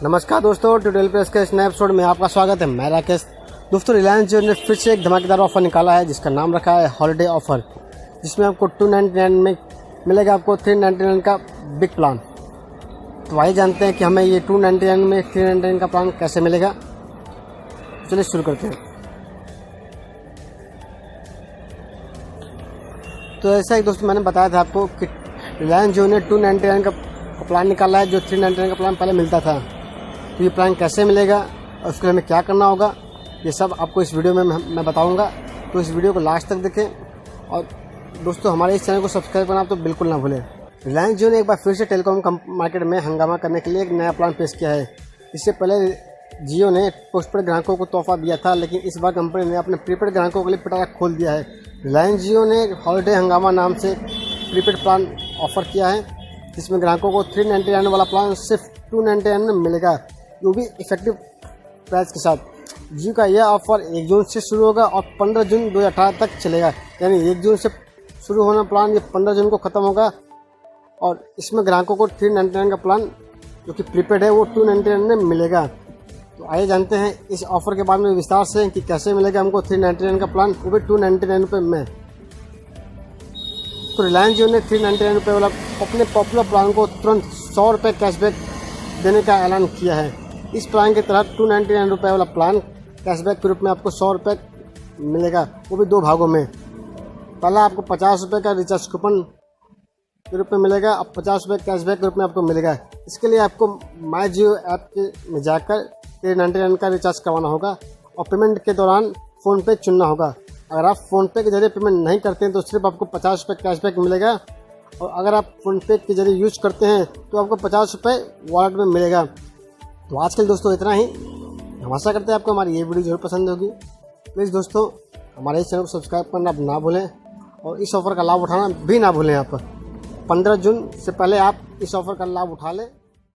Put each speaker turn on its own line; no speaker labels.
नमस्कार दोस्तों, tutorial press के इस नए एपिसोड में आपका स्वागत है। मैं राकेश। दोस्तों, रिलायंस जियो ने फिर से एक धमाकेदार ऑफर निकाला है जिसका नाम रखा है हॉलिडे ऑफर, जिसमें आपको 299 में मिलेगा आपको 399 का बिग प्लान। तो आइए जानते हैं कि हमें ये 299 में 399 का प्लान कैसे मिलेगा। चलिए शुरू करते हैं। तो ऐसा ही दोस्तों मैंने बताया था आपको कि रिलायंस जियो ने 299 का प्लान निकाला है, जो 399 का प्लान पहले मिलता था। तो ये प्लान कैसे मिलेगा और उसके लिए हमें क्या करना होगा, ये सब आपको इस वीडियो में मैं बताऊंगा। तो इस वीडियो को लास्ट तक देखें और दोस्तों हमारे इस चैनल को सब्सक्राइब करना तो बिल्कुल ना भूलें। रिलायंस जियो ने एक बार फिर से टेलीकॉम मार्केट में हंगामा करने के लिए एक नया प्लान पेश किया है। इससे पहले जियो ने पोस्टपेड ग्राहकों को तोहफा दिया था, लेकिन इस बार कंपनी ने अपने प्रीपेड ग्राहकों के लिए पिटारा खोल दिया है। रिलायंस जियो ने हॉलिडे हंगामा नाम से प्रीपेड प्लान ऑफर किया है, जिसमें ग्राहकों को 399 वाला प्लान सिर्फ 299 में मिलेगा, वो भी इफेक्टिव प्राइस के साथ। जियो का यह ऑफर 1 जून से शुरू होगा और 15 जून 2018 तक चलेगा। यानी 1 जून से शुरू होना प्लान ये 15 जून को ख़त्म होगा और इसमें ग्राहकों को 399 का प्लान जो कि प्रीपेड है वो 299 में मिलेगा। तो आइए जानते हैं इस ऑफर के बारे में विस्तार से कि कैसे मिलेगा हमको 399 का प्लान, वो भी 299 रुपये में। तो रिलायंस जियो ने 399 रुपये वाला अपने पॉपुलर प्लान को तुरंत 100 रुपये कैशबैक देने का ऐलान किया है। इस प्लान के तहत 299 रुपये वाला प्लान कैशबैक के रूप में आपको 100 रुपये मिलेगा, वो भी 2 भागों में। पहला आपको 50 रुपये का रिचार्ज कूपन के रूप में मिलेगा, अब 50 रुपये कैशबैक के रूप में आपको मिलेगा। इसके लिए आपको माई जियो ऐप में जाकर 399 का रिचार्ज करवाना होगा और पेमेंट के दौरान फ़ोनपे चुनना होगा। अगर आप फ़ोनपे के जरिए पेमेंट नहीं करते हैं तो सिर्फ आपको 50 रुपये कैशबैक मिलेगा, और अगर आप फ़ोनपे के जरिए यूज़ करते हैं तो आपको 50 रुपये वॉलेट में मिलेगा। तो आज के लिए दोस्तों इतना ही। हम आशा करते हैं आपको हमारी ये वीडियो जरूर पसंद होगी। प्लीज़ दोस्तों हमारे इस चैनल को सब्सक्राइब करना ना भूलें और इस ऑफ़र का लाभ उठाना भी ना भूलें। आप 15 जून से पहले आप इस ऑफ़र का लाभ उठा लें।